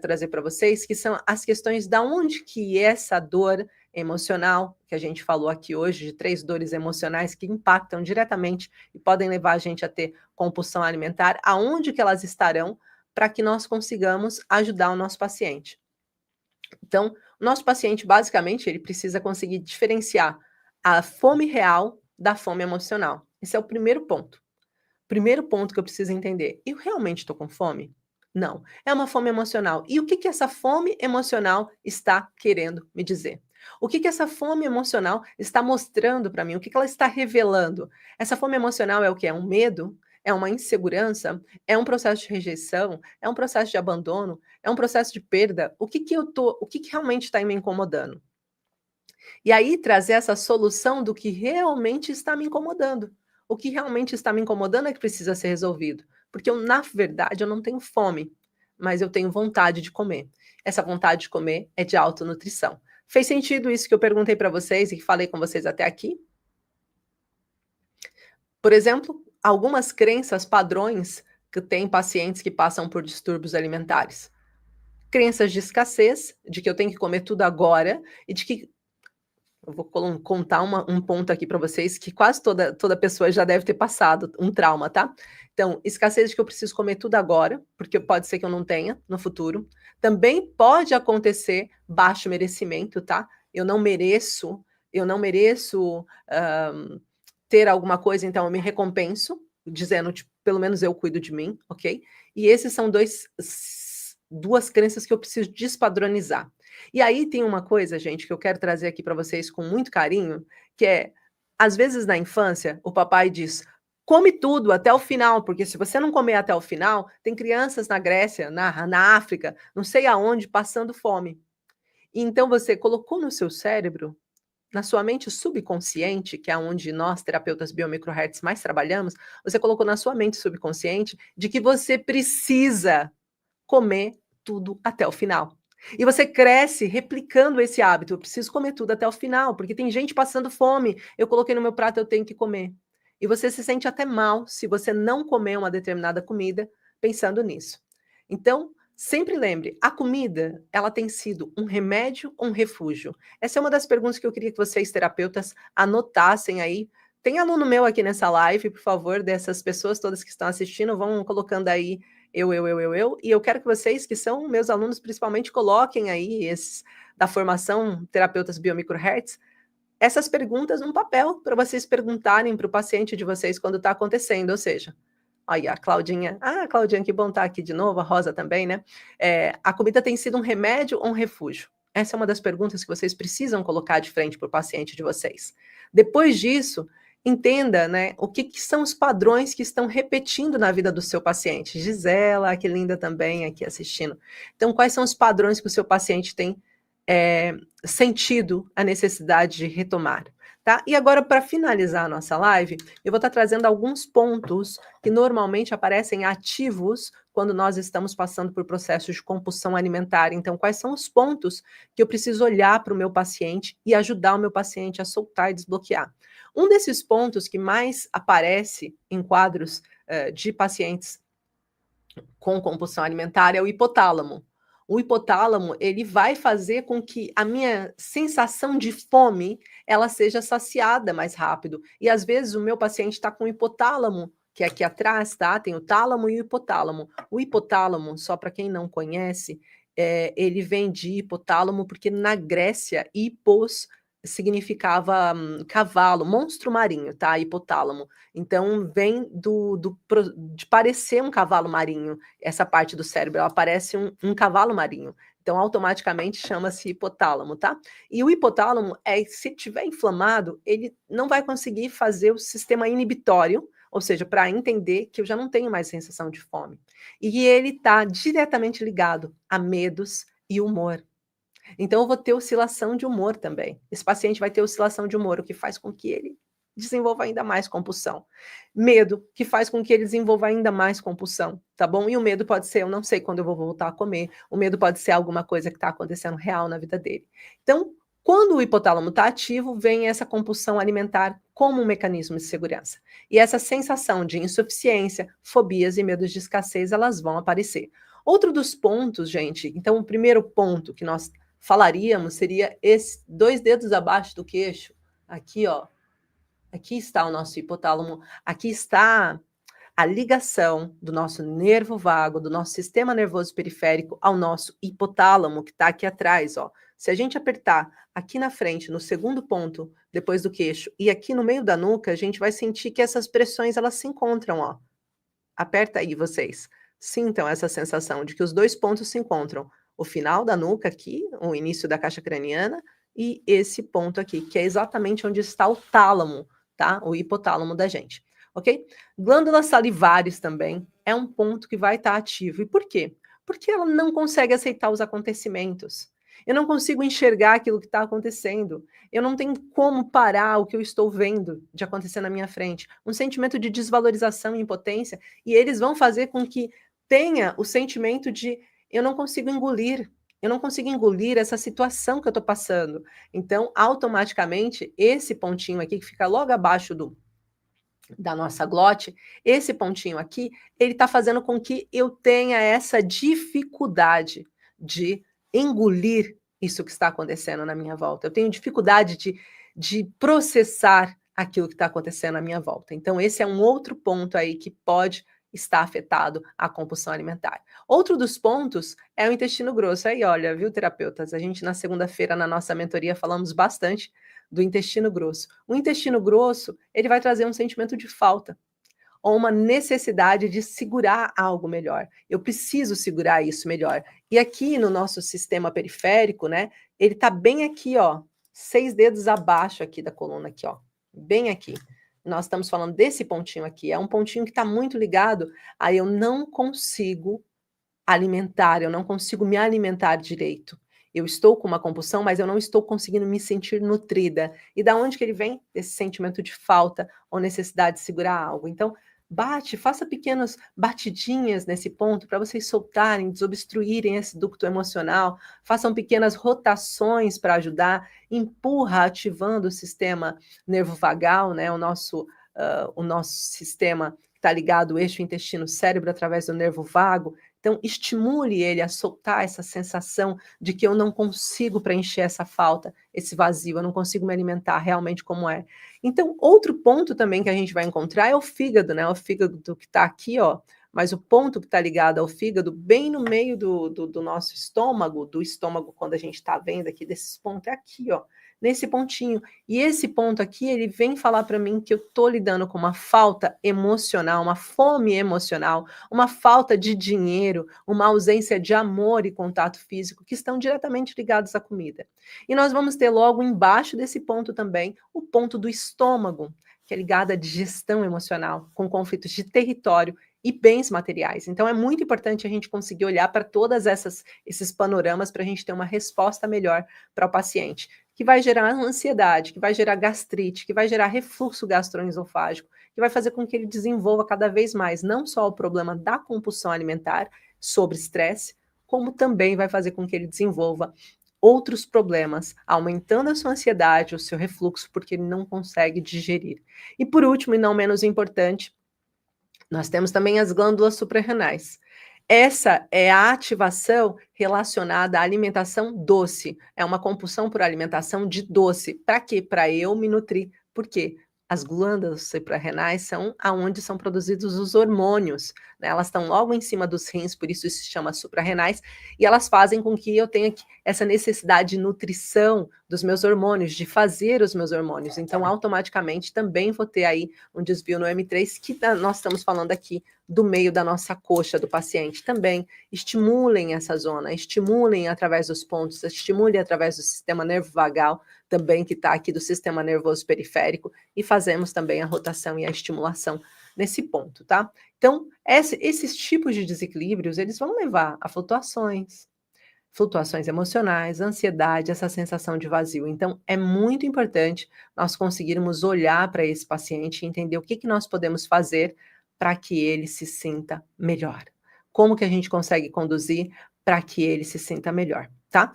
trazer para vocês, que são as questões da onde que essa dor emocional, que a gente falou aqui hoje, de 3 dores emocionais que impactam diretamente e podem levar a gente a ter compulsão alimentar, aonde que elas estarão para que nós consigamos ajudar o nosso paciente. Então, o nosso paciente, basicamente, ele precisa conseguir diferenciar a fome real da fome emocional. Esse é o primeiro ponto. Primeiro ponto que eu preciso entender: eu realmente estou com fome? Não, é uma fome emocional. E o que que essa fome emocional está querendo me dizer? O que que essa fome emocional está mostrando para mim? O que que ela está revelando? Essa fome emocional é o que? É um medo? É uma insegurança? É um processo de rejeição? É um processo de abandono? É um processo de perda? O que que realmente está me incomodando? E aí trazer essa solução do que realmente está me incomodando. O que realmente está me incomodando é que precisa ser resolvido, porque eu, na verdade, eu não tenho fome, mas eu tenho vontade de comer. Essa vontade de comer é de autonutrição. Fez sentido isso que eu perguntei para vocês e que falei com vocês até aqui? Por exemplo, algumas crenças padrões que tem pacientes que passam por distúrbios alimentares. Crenças de escassez, de que eu tenho que comer tudo agora e de que eu vou contar um ponto aqui para vocês que quase toda pessoa já deve ter passado, um trauma, tá? Então, escassez de que eu preciso comer tudo agora, porque pode ser que eu não tenha no futuro. Também pode acontecer baixo merecimento, tá? Eu não mereço ter alguma coisa, então eu me recompenso, dizendo, tipo, pelo menos eu cuido de mim, ok? E esses são duas crenças que eu preciso despadronizar. E aí tem uma coisa, gente, que eu quero trazer aqui para vocês com muito carinho, que é, às vezes na infância, o papai diz: come tudo até o final, porque se você não comer até o final, tem crianças na Grécia, na África, não sei aonde, passando fome. E então você colocou no seu cérebro, na sua mente subconsciente, que é onde nós, terapeutas biomicrohertz, mais trabalhamos, você colocou na sua mente subconsciente de que você precisa comer tudo até o final. E você cresce replicando esse hábito. Eu preciso comer tudo até o final, porque tem gente passando fome. Eu coloquei no meu prato, eu tenho que comer. E você se sente até mal se você não comer uma determinada comida pensando nisso. Então, sempre lembre, a comida, ela tem sido um remédio ou um refúgio? Essa é uma das perguntas que eu queria que vocês, terapeutas, anotassem aí. Tem aluno meu aqui nessa live, por favor, dessas pessoas todas que estão assistindo, vão colocando aí eu. E eu quero que vocês, que são meus alunos, principalmente, coloquem aí esses da formação Terapeutas Biomicrohertz, essas perguntas num papel para vocês perguntarem para o paciente de vocês quando está acontecendo. Ou seja, olha, a Claudinha. Ah, Claudinha, que bom estar aqui de novo. A Rosa também, né? A comida tem sido um remédio ou um refúgio? Essa é uma das perguntas que vocês precisam colocar de frente para o paciente de vocês. Depois disso, entenda, né, o que são os padrões que estão repetindo na vida do seu paciente. Gisela, que linda também aqui assistindo. Então, quais são os padrões que o seu paciente tem sentido a necessidade de retomar? Tá? E agora, para finalizar a nossa live, eu vou estar trazendo alguns pontos que normalmente aparecem ativos quando nós estamos passando por processos de compulsão alimentar. Então, quais são os pontos que eu preciso olhar para o meu paciente e ajudar o meu paciente a soltar e desbloquear? Um desses pontos que mais aparece em quadros de pacientes com compulsão alimentar é o hipotálamo. O hipotálamo, ele vai fazer com que a minha sensação de fome, ela seja saciada mais rápido. E às vezes o meu paciente está com o hipotálamo, que é aqui atrás, tá? Tem o tálamo e o hipotálamo. O hipotálamo, só para quem não conhece, ele vem de hipotálamo porque na Grécia, hipos significava cavalo, monstro marinho, tá? Hipotálamo. Então vem de parecer um cavalo marinho. Essa parte do cérebro, ela parece um cavalo marinho. Então, automaticamente chama-se hipotálamo, tá? E o hipotálamo, se tiver inflamado, ele não vai conseguir fazer o sistema inibitório, ou seja, para entender que eu já não tenho mais sensação de fome. E ele está diretamente ligado a medos e humor. Então, eu vou ter oscilação de humor também. Esse paciente vai ter oscilação de humor, o que faz com que ele desenvolva ainda mais compulsão. Medo, que faz com que ele desenvolva ainda mais compulsão, tá bom? E o medo pode ser, eu não sei quando eu vou voltar a comer. O medo pode ser alguma coisa que está acontecendo real na vida dele. Então, quando o hipotálamo está ativo, vem essa compulsão alimentar como um mecanismo de segurança. E essa sensação de insuficiência, fobias e medos de escassez, elas vão aparecer. Outro dos pontos, gente, então o primeiro ponto que nós falaríamos seria esse 2 dedos abaixo do queixo, aqui ó, aqui está o nosso hipotálamo, aqui está a ligação do nosso nervo vago, do nosso sistema nervoso periférico ao nosso hipotálamo, que está aqui atrás, ó. Se a gente apertar aqui na frente, no segundo ponto, depois do queixo, e aqui no meio da nuca, a gente vai sentir que essas pressões, elas se encontram, ó. Aperta aí vocês. Sintam essa sensação de que os 2 pontos se encontram. O final da nuca aqui, o início da caixa craniana, e esse ponto aqui, que é exatamente onde está o tálamo, tá? O hipotálamo da gente, ok? Glândulas salivares também é um ponto que vai estar ativo. E por quê? Porque ela não consegue aceitar os acontecimentos. Eu não consigo enxergar aquilo que está acontecendo. Eu não tenho como parar o que eu estou vendo de acontecer na minha frente. Um sentimento de desvalorização e impotência, e eles vão fazer com que tenha o sentimento de eu não consigo engolir essa situação que eu estou passando. Então, automaticamente, esse pontinho aqui, que fica logo abaixo da nossa glote, esse pontinho aqui, ele está fazendo com que eu tenha essa dificuldade de engolir isso que está acontecendo na minha volta. Eu tenho dificuldade de processar aquilo que está acontecendo à minha volta. Então, esse é um outro ponto aí que pode estar afetado a compulsão alimentar. Outro dos pontos é o intestino grosso. Aí, olha, viu, terapeutas? A gente, na segunda-feira, na nossa mentoria, falamos bastante do intestino grosso. O intestino grosso, ele vai trazer um sentimento de falta, ou uma necessidade de segurar algo melhor. Eu preciso segurar isso melhor. E aqui no nosso sistema periférico, né, ele tá bem aqui, ó, 6 dedos abaixo aqui da coluna aqui, ó, bem aqui. Nós estamos falando desse pontinho aqui, é um pontinho que está muito ligado a eu não consigo alimentar, eu não consigo me alimentar direito. Eu estou com uma compulsão, mas eu não estou conseguindo me sentir nutrida. E da onde que ele vem? Esse sentimento de falta ou necessidade de segurar algo. Então, bate, faça pequenas batidinhas nesse ponto para vocês soltarem, desobstruírem esse ducto emocional, façam pequenas rotações para ajudar, empurra ativando o sistema nervo vagal, né, o nosso sistema que está ligado ao eixo intestino-cérebro através do nervo vago. Então, estimule ele a soltar essa sensação de que eu não consigo preencher essa falta, esse vazio, eu não consigo me alimentar realmente como é. Então, outro ponto também que a gente vai encontrar é o fígado, né? O fígado que está aqui, ó, mas o ponto que está ligado ao fígado, bem no meio do nosso estômago, do estômago, quando a gente está vendo aqui desses pontos, é aqui, ó, nesse pontinho. E esse ponto aqui, ele vem falar para mim que eu estou lidando com uma falta emocional, uma fome emocional, uma falta de dinheiro, uma ausência de amor e contato físico que estão diretamente ligados à comida. E nós vamos ter logo embaixo desse ponto também o ponto do estômago, que é ligado à digestão emocional, com conflitos de território e bens materiais. Então é muito importante a gente conseguir olhar para todas esses panoramas para a gente ter uma resposta melhor para o paciente, que vai gerar ansiedade, que vai gerar gastrite, que vai gerar refluxo gastroesofágico, que vai fazer com que ele desenvolva cada vez mais não só o problema da compulsão alimentar sobre estresse, como também vai fazer com que ele desenvolva outros problemas, aumentando a sua ansiedade, o seu refluxo, porque ele não consegue digerir. E por último, e não menos importante, nós temos também as glândulas suprarrenais. Essa é a ativação relacionada à alimentação doce. É uma compulsão por alimentação de doce. Para quê? Para eu me nutrir. Por quê? As glândulas suprarrenais são aonde são produzidos os hormônios, né? Elas estão logo em cima dos rins, por isso se chama suprarrenais, e elas fazem com que eu tenha essa necessidade de nutrição dos meus hormônios, de fazer os meus hormônios. Então, automaticamente, também vou ter aí um desvio no M3, que nós estamos falando aqui do meio da nossa coxa do paciente. Também estimulem essa zona, estimulem através dos pontos, estimulem através do sistema nervo vagal, também que está aqui do sistema nervoso periférico, e fazemos também a rotação e a estimulação nesse ponto, tá? Então, esses tipos de desequilíbrios, eles vão levar a flutuações emocionais, ansiedade, essa sensação de vazio. Então, é muito importante nós conseguirmos olhar para esse paciente e entender o que nós podemos fazer para que ele se sinta melhor. Como que a gente consegue conduzir para que ele se sinta melhor, tá?